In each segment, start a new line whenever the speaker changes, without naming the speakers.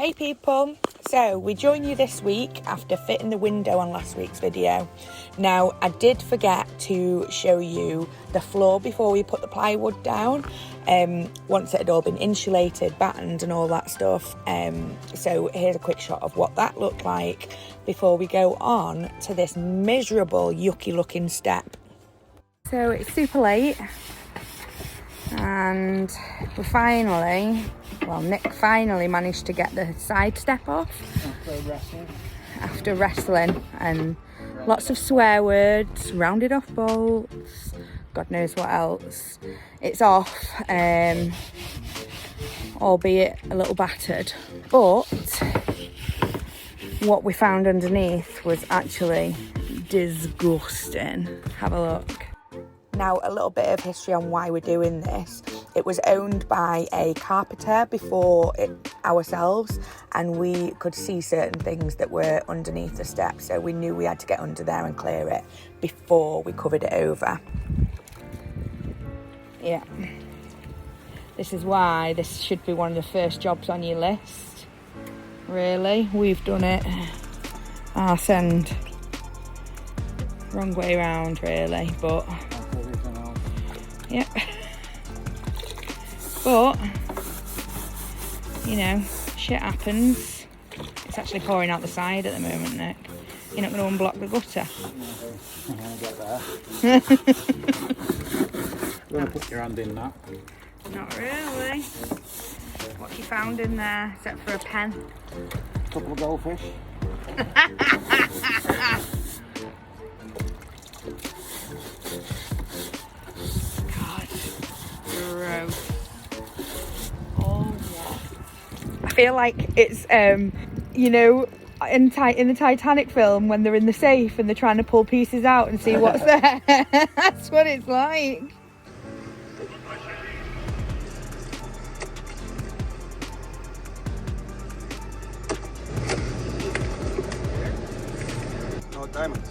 Hey people, so we join you this week after fitting the window on last week's video. Now I did forget to show you the floor before we put the plywood down, once it had all been insulated, battened and all that stuff. So here's a quick shot of what that looked like before we go on to this miserable yucky looking step. So it's super late and we finally, well, Nick finally managed to get the side step off after wrestling and lots of swear words, rounded off bolts, God knows what else. It's off, albeit a little battered, but what we found underneath was actually disgusting. Have a look. Now, a little bit of history on why we're doing this. It was owned by a carpenter before ourselves, and we could see certain things that were underneath the steps, so we knew we had to get under there and clear it before we covered it over. Yeah. This is why this should be one of the first jobs on your list. Really, we've done it arse end. Wrong way round, really, but yeah. But, you know, shit happens. It's actually pouring out the side at the moment, Nick. You're not going to unblock the gutter?
Get there. You want to put your hand in that?
Not really. What you found in there, except for a pen?
A couple of goldfish.
God, gross. I feel like it's, you know, in the Titanic film when they're in the safe and they're trying to pull pieces out and see what's there. That's what it's like.
No diamonds.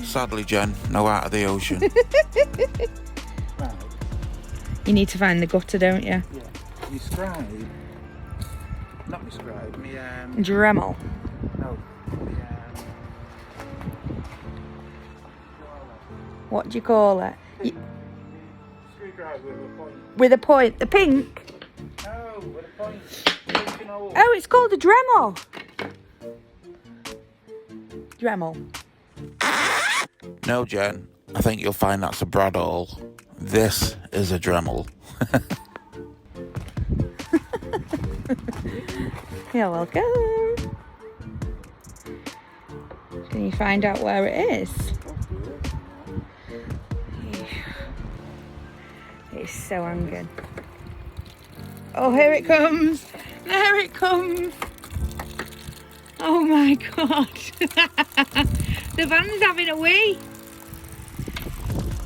Sadly, Jen, no out of the ocean.
Right.
You need to find the gutter, don't you?
Yeah. You scribe. Not me scribe. Me
Dremel.
No.
What do you call it?
Screwdriver with a point.
With a point. The pink?
No, with a point.
Oh, it's called a Dremel. Dremel.
No, Jen, I think you'll find that's a Bradall. This is a Dremel.
You're welcome. Can you find out where it is? It's so hanging. Oh, here it comes. There it comes. Oh my God. The van's having a wee.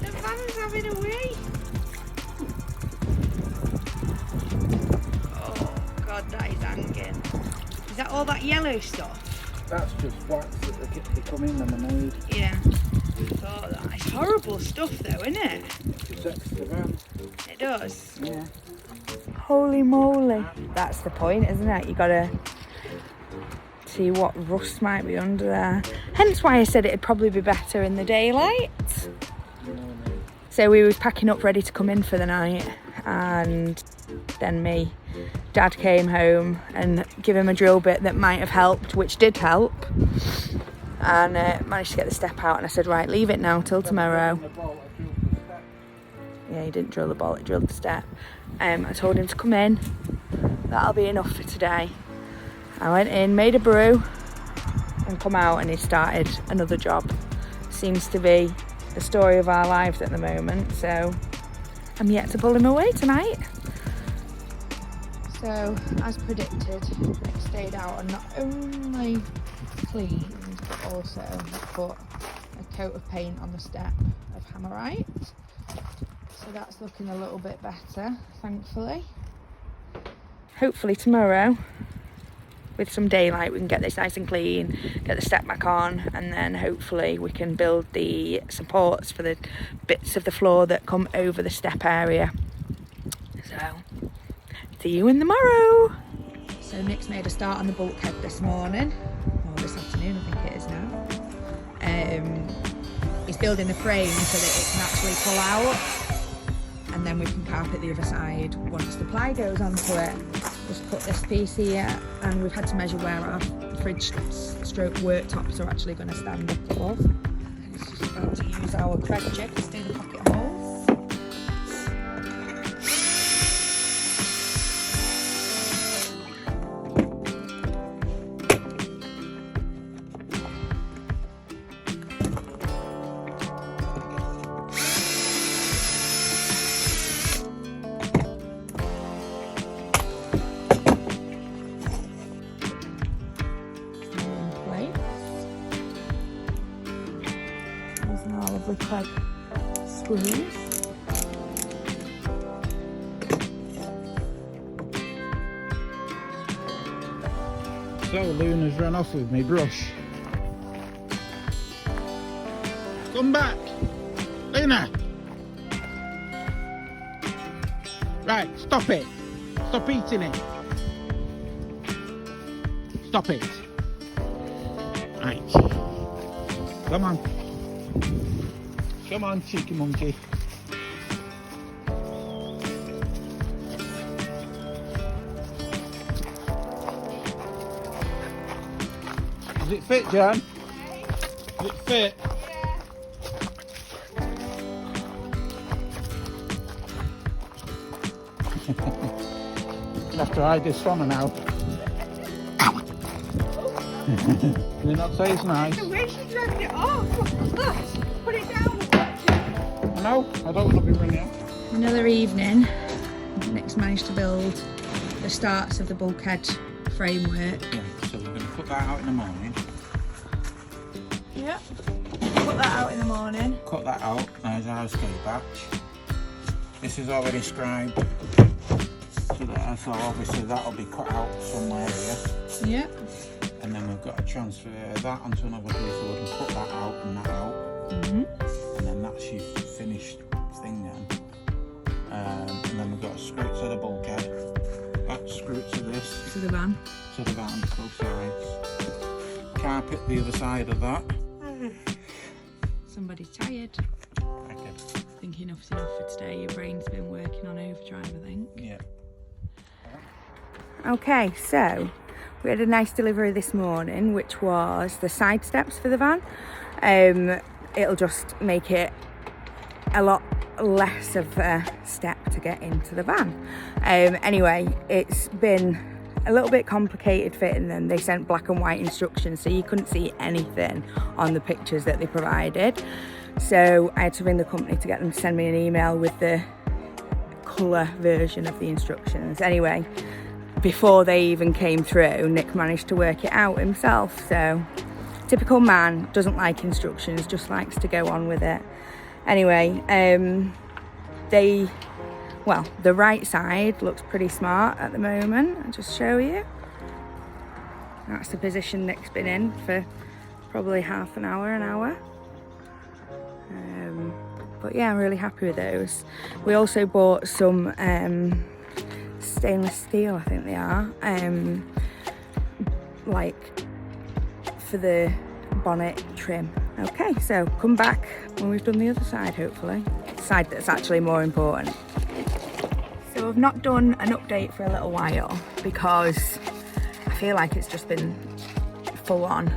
The van's having a wee. Oh God, that is hanging. Is that all that yellow stuff?
That's just wax that they come in and they're made.
Yeah. Oh, that's horrible stuff though, isn't it?
It protects the van.
It does.
Yeah.
Holy moly. That's the point, isn't it? You gotta see what rust might be under there. Hence why I said it'd probably be better in the daylight. So we was packing up ready to come in for the night, and then Dad came home and give him a drill bit that might have helped, which did help, and managed to get the step out, and I said, right, leave it now till tomorrow. Yeah, he didn't drill the bolt, he drilled the step. I told him to come in, that'll be enough for today. I went in, made a brew, and come out, and he started another job. Seems to be the story of our lives at the moment, so I'm yet to pull him away tonight. So, as predicted, Nick stayed out and not only cleaned, but also put a coat of paint on the step of Hammerite. So that's looking a little bit better, thankfully. Hopefully tomorrow, with some daylight, we can get this nice and clean, get the step back on, and then hopefully we can build the supports for the bits of the floor that come over the step area. So, see you in the morrow. So So Nick's made a start on the bulkhead this morning, or this afternoon I think it is now. He's building the frame so that it can actually pull out, and then we can carpet the other side once the ply goes onto it. Just put this piece here, and we've had to measure where our fridge stroke worktops are actually going to stand up above. It's just about to use our Craig jig to do the pocket holes. With Craig screws.
So Luna's run off with me brush. Come back, Luna. Right, stop it. Stop eating it. Stop it. Right. Come on. Come on, cheeky monkey. Does it fit, Jan? Does it fit? You'll have to hide this from her now. Can you not say it's nice?
The way she's dragging it off! Put it down!
No, I don't want to be running out.
Another evening, Nick's managed to build the starts of the bulkhead framework.
Yeah, so we're going to put that out in the morning.
Yeah, put that out in the morning.
Cut that out, there's our escape batch. This is already scribed, so obviously that'll be cut out somewhere here.
Yeah.
And then we've got to transfer that onto another piece of wood and put that out and that out. And then that's your finished thing then. And then we've got to screw it to the bulkhead. That screw it to this.
To the van.
To the van, both sides. Carpet the other side of that.
Somebody's tired.
Okay.
I think enough's enough for today. Your brain's been working on overdrive, I think.
Yeah.
Okay, so we had a nice delivery this morning, which was the side steps for the van. It'll just make it a lot less of a step to get into the van. Anyway, it's been a little bit complicated fitting them. They sent black and white instructions, so you couldn't see anything on the pictures that they provided. So I had to ring the company to get them to send me an email with the colour version of the instructions. Anyway, before they even came through, Nick managed to work it out himself. So typical man, doesn't like instructions, just likes to go on with it. Anyway, the right side looks pretty smart at the moment. I'll just show you. That's the position Nick's been in for probably half an hour. But yeah, I'm really happy with those. We also bought some stainless steel, I think they are, like for the bonnet trim. Okay, so come back when we've done the other side, hopefully. The side that's actually more important. So I've not done an update for a little while because I feel like it's just been full on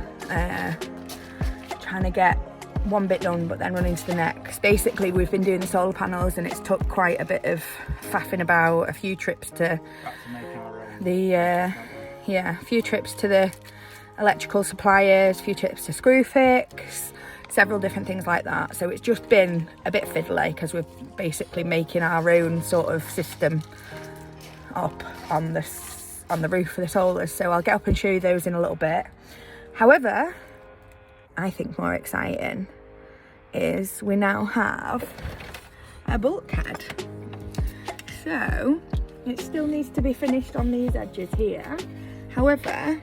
trying to get one bit done but then running to the next. Basically, we've been doing the solar panels and it's took quite a bit of faffing about, a few trips to the a few trips to the electrical suppliers, a few trips to Screwfix, several different things like that. So it's just been a bit fiddly because we're basically making our own sort of system up on the roof for the solars. So I'll get up and show you those in a little bit. However, I think more exciting is we now have a bulkhead. So it still needs to be finished on these edges here. However,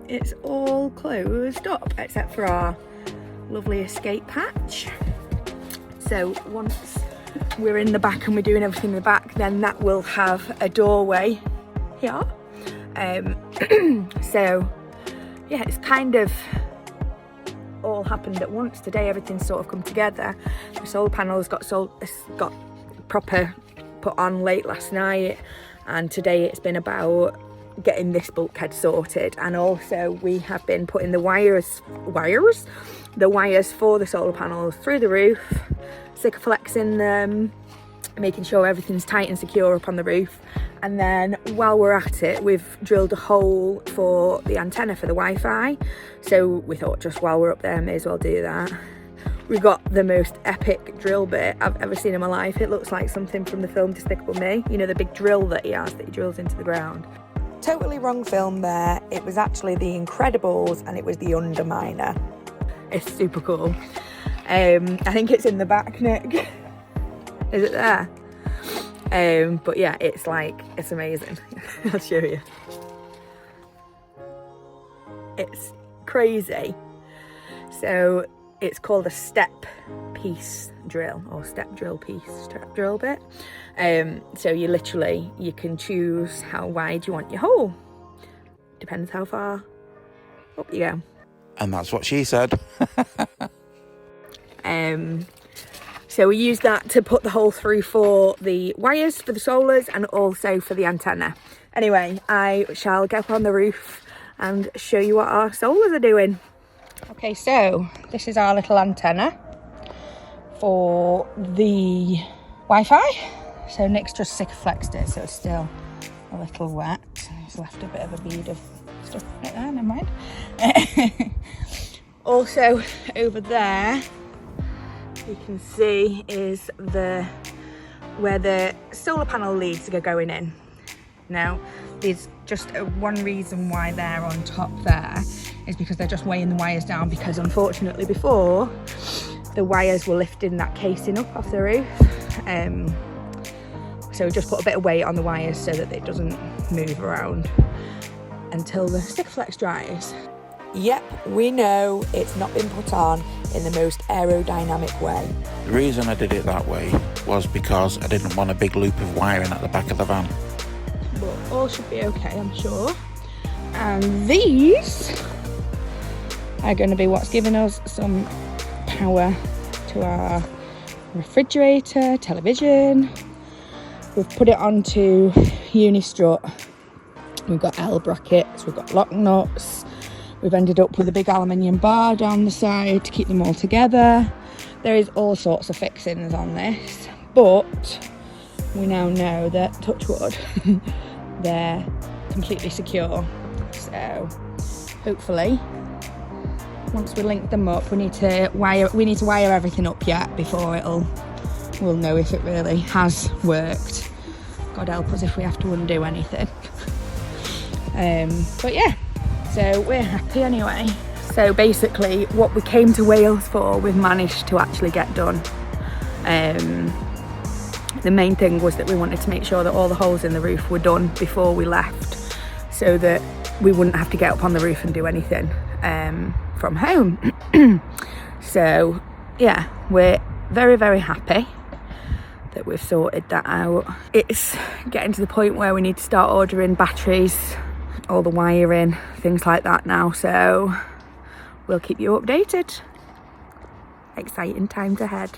it's all closed up except for our lovely escape hatch. So once we're in the back and we're doing everything in the back, then that will have a doorway here. So yeah, it's kind of all happened at once today. Everything's sort of come together. The solar panels got proper put on late last night, and today it's been about getting this bulkhead sorted, and also we have been putting the wires for the solar panels through the roof, flexing them, making sure everything's tight and secure up on the roof. And then while we're at it, we've drilled a hole for the antenna for the Wi-Fi, so we thought just while we're up there, may as well do that. We got the most epic drill bit I've ever seen in my life. It looks like something from the film Despicable Me, you know, the big drill that he has that he drills into the ground. Totally wrong film there. It was actually The Incredibles, and it was The Underminer. It's super cool. I think it's in the back, Nick. Is it there? But yeah, it's amazing. I'll show you. It's crazy. So it's called a step piece drill, or step drill bit. So you can choose how wide you want your hole. Depends how far up you go.
And that's what she said.
So we use that to put the hole through for the wires, for the solars, and also for the antenna. Anyway, I shall go up on the roof and show you what our solars are doing. Okay, so this is our little antenna for the Wi-Fi. So Nick's just flexed it, so it's still a little wet. He's left a bit of a bead of stuff right there, never mind. Also over there, you can see is where the solar panel leads are going in. Now, there's just one reason why they're on top there is because they're just weighing the wires down, because unfortunately before, the wires were lifting that casing up off the roof. So just put a bit of weight on the wires so that it doesn't move around until the stick flex dries. Yep, we know it's not been put on in the most aerodynamic way.
The reason I did it that way was because I didn't want a big loop of wiring at the back of the van.
But all should be okay, I'm sure. And these are going to be what's giving us some power to our refrigerator, television. We've put it onto Unistrut. We've got L brackets, we've got lock nuts. We've ended up with a big aluminium bar down the side to keep them all together. There is all sorts of fixings on this, but we now know that, touch wood, they're completely secure. So hopefully, once we link them up, we need to wire everything up yet before we'll know if it really has worked. God help us if we have to undo anything. But yeah. So we're happy anyway. So basically what we came to Wales for, we've managed to actually get done. The main thing was that we wanted to make sure that all the holes in the roof were done before we left, so that we wouldn't have to get up on the roof and do anything from home. So yeah, we're very, very happy that we've sorted that out. It's getting to the point where we need to start ordering batteries, all the wiring, things like that now, so we'll keep you updated. Exciting times ahead.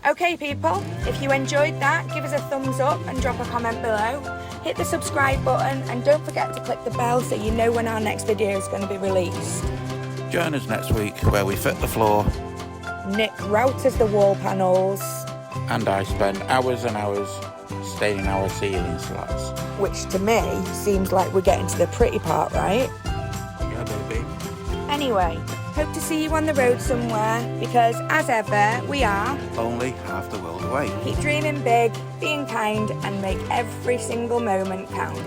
Okay people, if you enjoyed that, give us a thumbs up and drop a comment below. Hit the subscribe button and don't forget to click the bell so you know when our next video is going to be released.
Join us next week where we fit the floor.
Nick routers the wall panels.
And I spend hours and hours staining our ceiling slats.
Which to me seems like we're getting to the pretty part, right?
Yeah, baby.
Anyway, hope to see you on the road somewhere, because as ever, we are
only half the world away.
Keep dreaming big, being kind, and make every single moment count.